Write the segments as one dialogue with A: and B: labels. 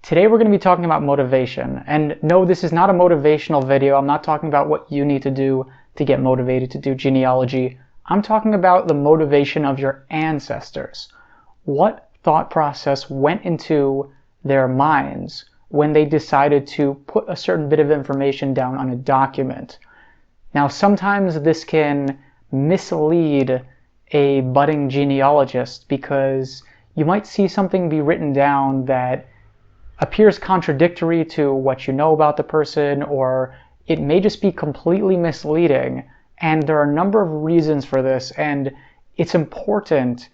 A: Today we're going to be talking about motivation. And no, this is not a motivational video. I'm not talking about what you need to do to get motivated to do genealogy. I'm talking about the motivation of your ancestors. What thought process went into their minds when they decided to put a certain bit of information down on a document? Now, sometimes this can mislead a budding genealogist because you might see something be written down that appears contradictory to what you know about the person, or it may just be completely misleading. And there are a number of reasons for this, and it's important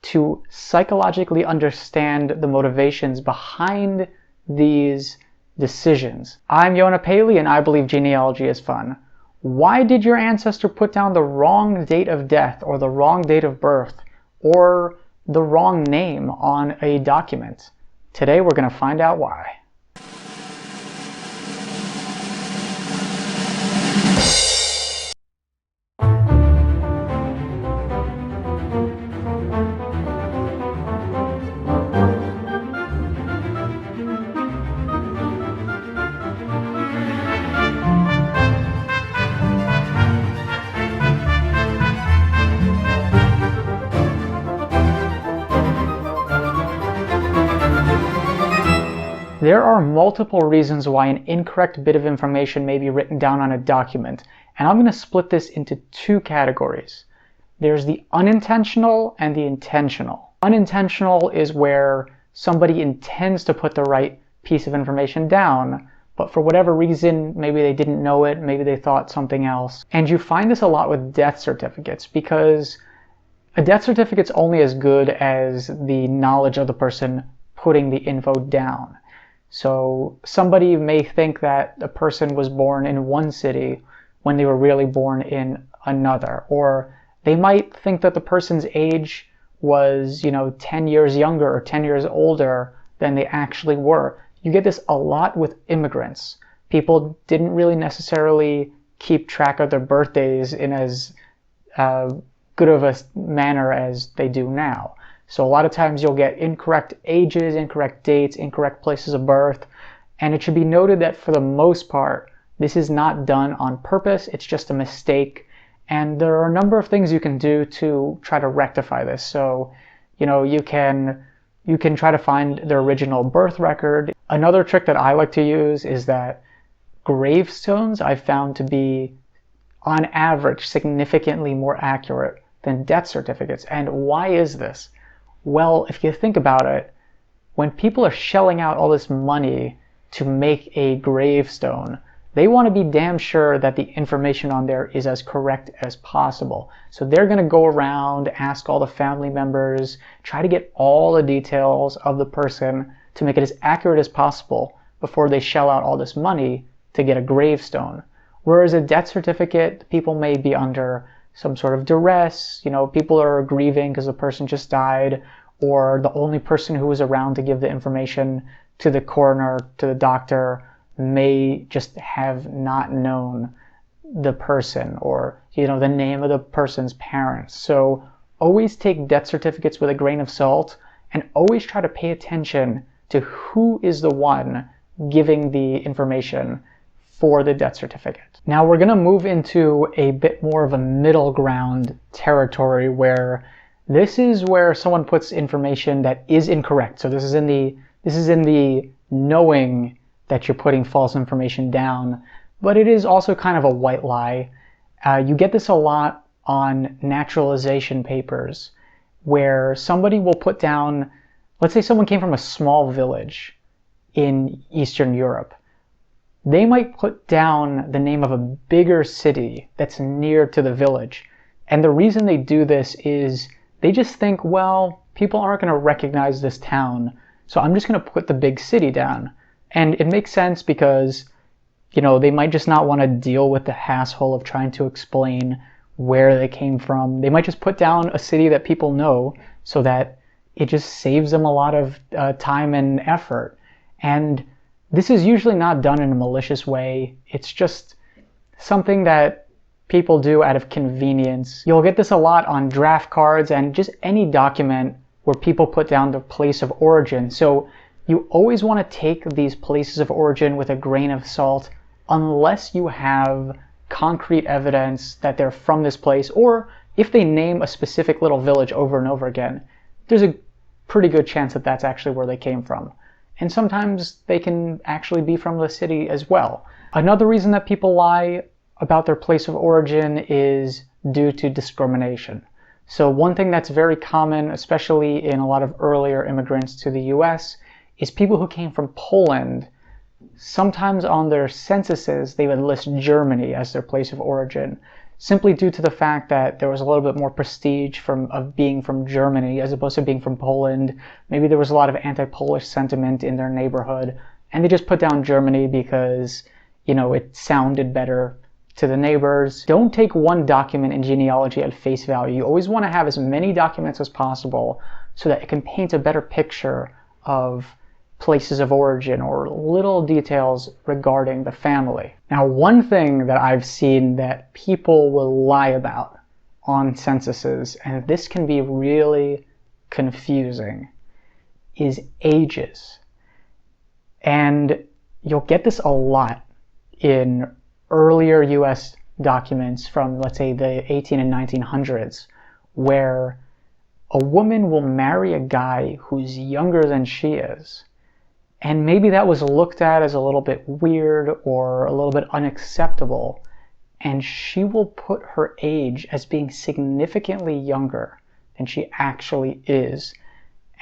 A: to psychologically understand the motivations behind these decisions. I'm Yona Paley, and I believe genealogy is fun. Why did your ancestor put down the wrong date of death, or the wrong date of birth, or the wrong name on a document? Today we're going to find out why. There are multiple reasons why an incorrect bit of information may be written down on a document, and I'm going to split this into two categories. There's the unintentional and the intentional. Unintentional is where somebody intends to put the right piece of information down, but for whatever reason, maybe they didn't know it, maybe they thought something else. And you find this a lot with death certificates, because a death certificate's only as good as the knowledge of the person putting the info down. So somebody may think that a person was born in one city when they were really born in another. Or they might think that the person's age was, 10 years younger or 10 years older than they actually were. You get this a lot with immigrants. People didn't really necessarily keep track of their birthdays in as good of a manner as they do now. So a lot of times you'll get incorrect ages, incorrect dates, incorrect places of birth, and it should be noted that for the most part, this is not done on purpose, it's just a mistake, and there are a number of things you can do to try to rectify this. So, you can try to find the original birth record. Another trick that I like to use is that gravestones I've found to be, on average, significantly more accurate than death certificates. And why is this? Well, if you think about it, when people are shelling out all this money to make a gravestone, they want to be damn sure that the information on there is as correct as possible. So they're going to go around, ask all the family members, try to get all the details of the person to make it as accurate as possible before they shell out all this money to get a gravestone. Whereas a death certificate, people may be under some sort of duress, people are grieving because the person just died, or the only person who was around to give the information to the coroner, to the doctor, may just have not known the person, or the name of the person's parents. So always take death certificates with a grain of salt, and always try to pay attention to who is the one giving the information for the death certificate. Now we're going to move into a bit more of a middle ground territory, where this is where someone puts information that is incorrect. So this is in the knowing that you're putting false information down, but it is also kind of a white lie. You get this a lot on naturalization papers, where somebody will put down, let's say someone came from a small village in Eastern Europe. They might put down the name of a bigger city that's near to the village. And the reason they do this is they just think, well, people aren't going to recognize this town, so I'm just going to put the big city down. And it makes sense because, they might just not want to deal with the hassle of trying to explain where they came from. They might just put down a city that people know, so that it just saves them a lot of time and effort. And this is usually not done in a malicious way. It's just something that people do out of convenience. You'll get this a lot on draft cards and just any document where people put down the place of origin. So You always want to take these places of origin with a grain of salt unless you have concrete evidence that they're from this place, or if they name a specific little village over and over again, there's a pretty good chance that that's actually where they came from. And sometimes they can actually be from the city as well. Another reason that people lie about their place of origin is due to discrimination. So one thing that's very common, especially in a lot of earlier immigrants to the US, is people who came from Poland. Sometimes on their censuses they would list Germany as their place of origin, simply due to the fact that there was a little bit more prestige of being from Germany as opposed to being from Poland. Maybe there was a lot of anti-Polish sentiment in their neighborhood, and they just put down Germany because, you know, it sounded better to the neighbors. Don't take one document in genealogy at face value. You always want to have as many documents as possible so that it can paint a better picture of places of origin or little details regarding the family. Now, one thing that I've seen that people will lie about on censuses, and this can be really confusing, is ages. And you'll get this a lot in earlier US documents from, let's say, the 18 and 1900s, where a woman will marry a guy who's younger than she is. And maybe that was looked at as a little bit weird or a little bit unacceptable, and she will put her age as being significantly younger than she actually is.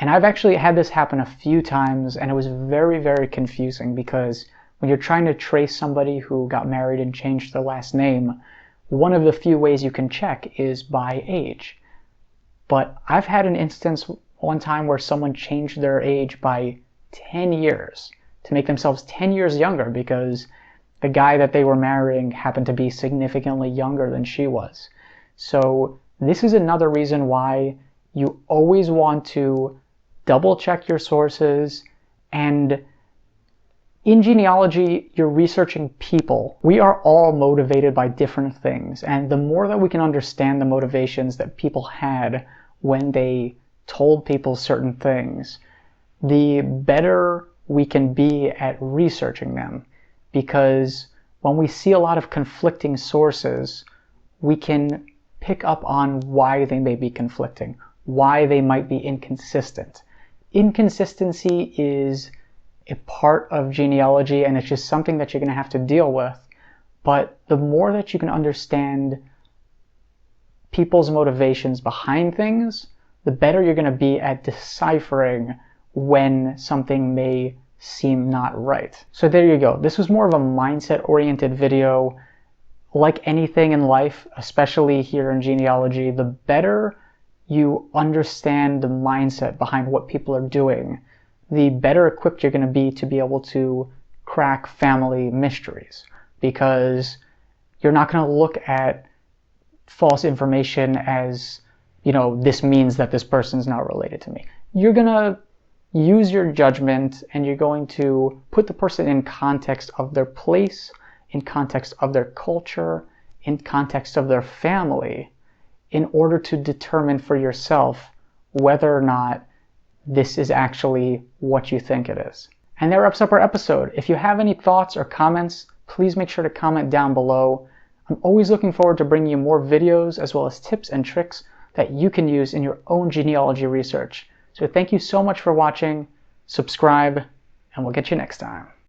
A: And I've actually had this happen a few times, and it was very, very confusing, because when you're trying to trace somebody who got married and changed their last name, one of the few ways you can check is by age. But I've had an instance one time where someone changed their age by 10 years to make themselves 10 years younger because the guy that they were marrying happened to be significantly younger than she was. So this is another reason why you always want to double check your sources. And in genealogy, you're researching people. We are all motivated by different things, and the more that we can understand the motivations that people had when they told people certain things, the better we can be at researching them. Because when we see a lot of conflicting sources, we can pick up on why they may be conflicting, why they might be inconsistent. Inconsistency is a part of genealogy, and it's just something that you're going to have to deal with. But the more that you can understand people's motivations behind things, the better you're going to be at deciphering when something may seem not right. So there you go. This was more of a mindset-oriented video. Like anything in life, especially here in genealogy, the better you understand the mindset behind what people are doing, the better equipped you're going to be able to crack family mysteries. Because you're not going to look at false information as, you know, this means that this person's not related to me. You're going to use your judgment, and you're going to put the person in context of their place, in context of their culture, in context of their family, in order to determine for yourself whether or not this is actually what you think it is. And that wraps up our episode. If you have any thoughts or comments, please make sure to comment down below. I'm always looking forward to bringing you more videos as well as tips and tricks that you can use in your own genealogy research. So thank you so much for watching, subscribe, and we'll get you next time.